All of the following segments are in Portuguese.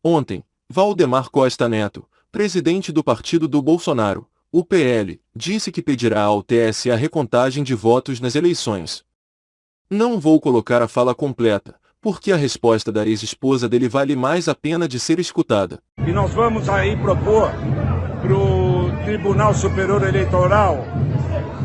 Ontem, Valdemar Costa Neto, presidente do partido do Bolsonaro, o PL, disse que pedirá ao TSE a recontagem de votos nas eleições. Não vou colocar a fala completa, porque a resposta da ex-esposa dele vale mais a pena de ser escutada. E nós vamos aí propor para o Tribunal Superior Eleitoral,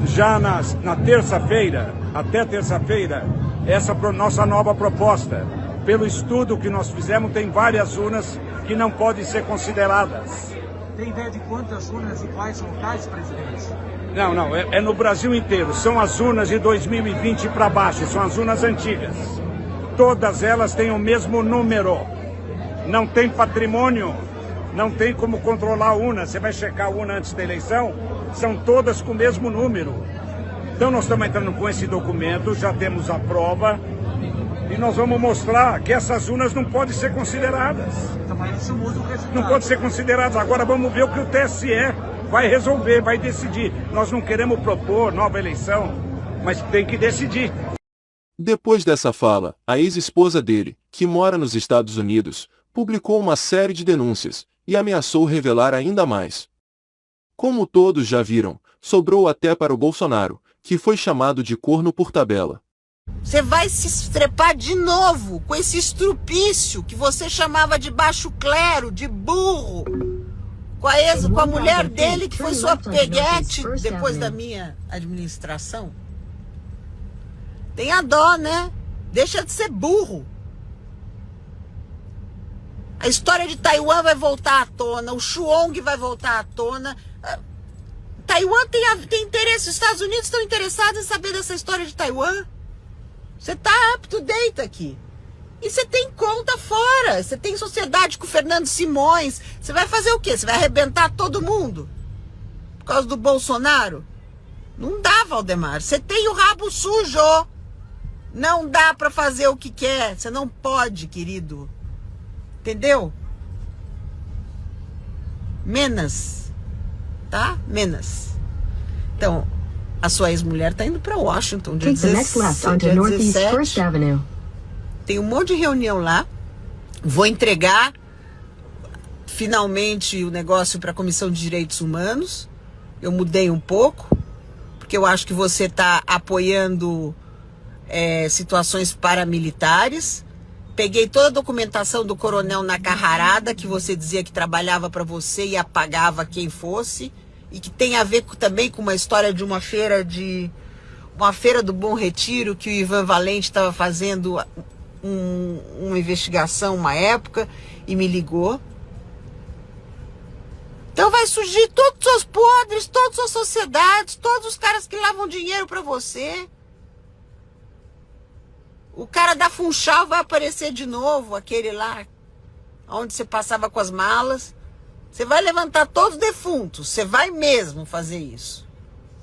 já na terça-feira, até terça-feira, essa nossa nova proposta. Pelo estudo que nós fizemos, tem várias urnas que não podem ser consideradas. Tem ideia de quantas urnas e quais são tais, presidente? Não, é no Brasil inteiro. São as urnas de 2020 para baixo, são as urnas antigas. Todas elas têm o mesmo número. Não tem patrimônio, não tem como controlar a urna. Você vai checar a urna antes da eleição, são todas com o mesmo número. Então nós estamos entrando com esse documento, já temos a prova, e nós vamos mostrar que essas urnas não podem ser consideradas. Então, mas isso muda o resultado. Não podem ser consideradas. Agora vamos ver o que o TSE vai resolver, vai decidir. Nós não queremos propor nova eleição, mas tem que decidir. Depois dessa fala, a ex-esposa dele, que mora nos Estados Unidos, publicou uma série de denúncias e ameaçou revelar ainda mais. Como todos já viram, sobrou até para o Bolsonaro, que foi chamado de corno por tabela. Você vai se estrepar de novo com esse estrupício que você chamava de baixo clero, de burro, com a mulher dele que foi sua peguete depois da minha administração. Tenha dó, né? Deixa de ser burro. A história de Taiwan vai voltar à tona, o Chuong vai voltar à tona. Taiwan tem interesse, os Estados Unidos estão interessados em saber dessa história de Taiwan. Você tá up to date aqui. E você tem conta fora. Você tem sociedade com o Fernando Simões. Você vai fazer o quê? Você vai arrebentar todo mundo? Por causa do Bolsonaro? Não dá, Valdemar. Você tem o rabo sujo. Não dá pra fazer o que quer. Você não pode, querido. Entendeu? Menos. Tá? Menos. Então, a sua ex-mulher tá indo para Washington dia 17. Tem um monte de reunião lá. Vou entregar finalmente o negócio para a Comissão de Direitos Humanos. Eu mudei um pouco, porque eu acho que você está apoiando situações paramilitares. Peguei toda a documentação do coronel Nacarrarada, que você dizia que trabalhava para você e apagava quem fosse. E que tem a ver também com uma história de uma feira do Bom Retiro, que o Ivan Valente estava fazendo uma investigação uma época e me ligou. Então vai surgir todos os seus podres, todas as suas sociedades, todos os caras que lavam dinheiro para você. O cara da Funchal vai aparecer de novo, aquele lá onde você passava com as malas. Você vai levantar todos os defuntos. Você vai mesmo fazer isso.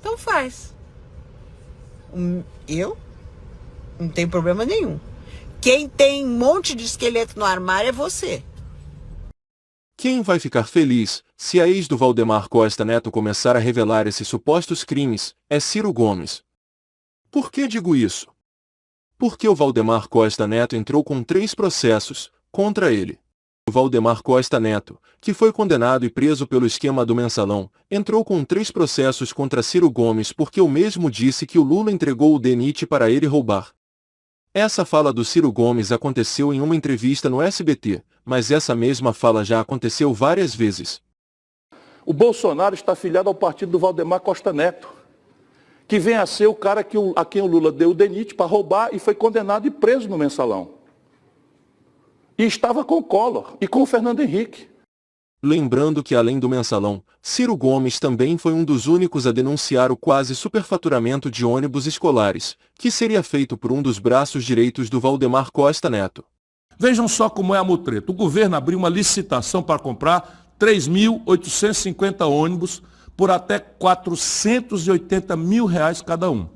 Então faz. Eu não tenho problema nenhum. Quem tem um monte de esqueleto no armário é você. Quem vai ficar feliz, se a ex do Valdemar Costa Neto começar a revelar esses supostos crimes, é Ciro Gomes. Por que digo isso? Porque o Valdemar Costa Neto entrou com 3 processos contra ele. O Valdemar Costa Neto, que foi condenado e preso pelo esquema do Mensalão, entrou com 3 processos contra Ciro Gomes porque o mesmo disse que o Lula entregou o DNIT para ele roubar. Essa fala do Ciro Gomes aconteceu em uma entrevista no SBT, mas essa mesma fala já aconteceu várias vezes. O Bolsonaro está afiliado ao partido do Valdemar Costa Neto, que vem a ser o cara a quem o Lula deu o DNIT para roubar e foi condenado e preso no Mensalão. E estava com o Collor e com o Fernando Henrique. Lembrando que além do Mensalão, Ciro Gomes também foi um dos únicos a denunciar o quase superfaturamento de ônibus escolares, que seria feito por um dos braços direitos do Valdemar Costa Neto. Vejam só como é a mutreta. O governo abriu uma licitação para comprar 3.850 ônibus por até R$480 mil cada um.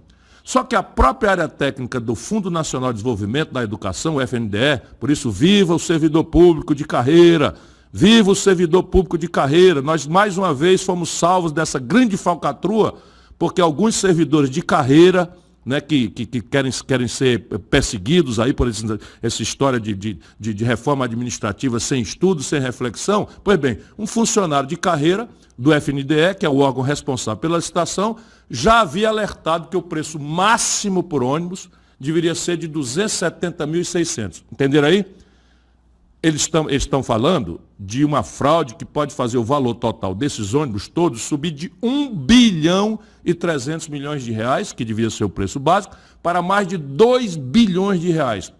Só que a própria área técnica do Fundo Nacional de Desenvolvimento da Educação, o FNDE, por isso viva o servidor público de carreira, viva o servidor público de carreira. Nós mais uma vez fomos salvos dessa grande falcatrua, porque alguns servidores de carreira né, que querem ser perseguidos aí por essa história de reforma administrativa sem estudo, sem reflexão. Pois bem, um funcionário de carreira do FNDE, que é o órgão responsável pela licitação, já havia alertado que o preço máximo por ônibus deveria ser de 270.600. Entenderam aí? Eles estão falando de uma fraude que pode fazer o valor total desses ônibus todos subir de 1 bilhão e 300 milhões de reais, que devia ser o preço básico, para mais de 2 bilhões de reais.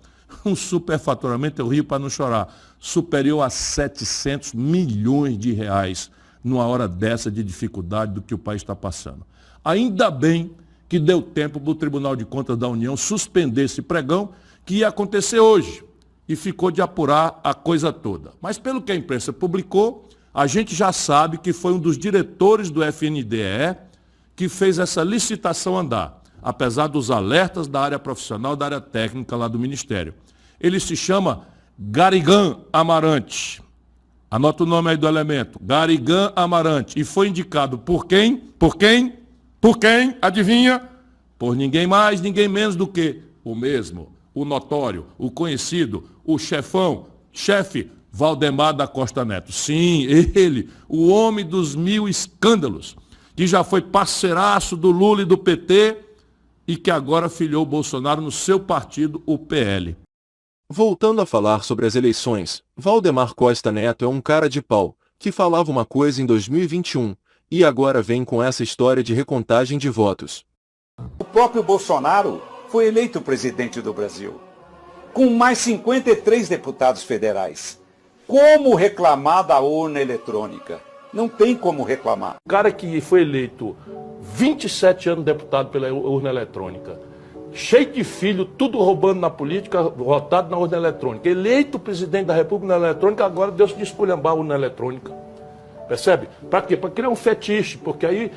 Um superfaturamento, eu rio para não chorar, superior a 700 milhões de reais numa hora dessa de dificuldade do que o país está passando. Ainda bem que deu tempo para o Tribunal de Contas da União suspender esse pregão, que ia acontecer hoje, e ficou de apurar a coisa toda. Mas pelo que a imprensa publicou, a gente já sabe que foi um dos diretores do FNDE que fez essa licitação andar, apesar dos alertas da área profissional, da área técnica lá do Ministério. Ele se chama Garigan Amarante. Anota o nome aí do elemento, Garigan Amarante. E foi indicado por quem? Por quem? Por quem? Adivinha? Por ninguém mais, ninguém menos do que o mesmo, o notório, o conhecido, o chefão, chefe Valdemar da Costa Neto. Sim, ele, o homem dos 1000 escândalos, que já foi parceiraço do Lula e do PT e que agora filiou Bolsonaro no seu partido, o PL. Voltando a falar sobre as eleições, Valdemar Costa Neto é um cara de pau, que falava uma coisa em 2021, e agora vem com essa história de recontagem de votos. O próprio Bolsonaro foi eleito presidente do Brasil, com mais 53 deputados federais. Como reclamar da urna eletrônica? Não tem como reclamar. O cara que foi eleito 27 anos deputado pela urna eletrônica, cheio de filho, tudo roubando na política, votado na urna eletrônica, eleito presidente da República na eletrônica, agora Deus se esculhambar a urna eletrônica. Percebe? Para quê? Para criar um fetiche, porque aí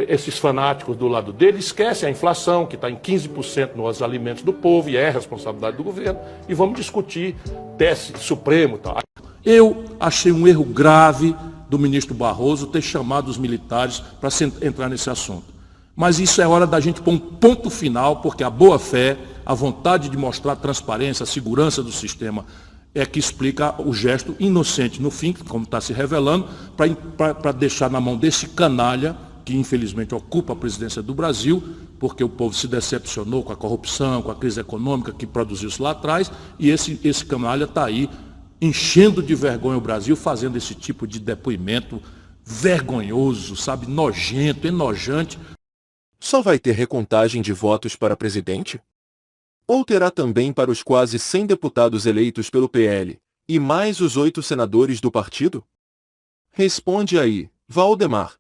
esses fanáticos do lado dele esquecem a inflação, que está em 15% nos alimentos do povo, e é responsabilidade do governo, e vamos discutir teste supremo e tal. Eu achei um erro grave do ministro Barroso ter chamado os militares para entrar nesse assunto. Mas isso é hora da gente pôr um ponto final, porque a boa-fé, a vontade de mostrar transparência, a segurança do sistema, é que explica o gesto inocente no fim, como está se revelando, para deixar na mão desse canalha, que infelizmente ocupa a presidência do Brasil, porque o povo se decepcionou com a corrupção, com a crise econômica que produziu isso lá atrás, e esse canalha está aí enchendo de vergonha o Brasil, fazendo esse tipo de depoimento vergonhoso, sabe, nojento, enojante. Só vai ter recontagem de votos para presidente? Ou terá também para os quase 100 deputados eleitos pelo PL, e mais os 8 senadores do partido? Responde aí, Valdemar.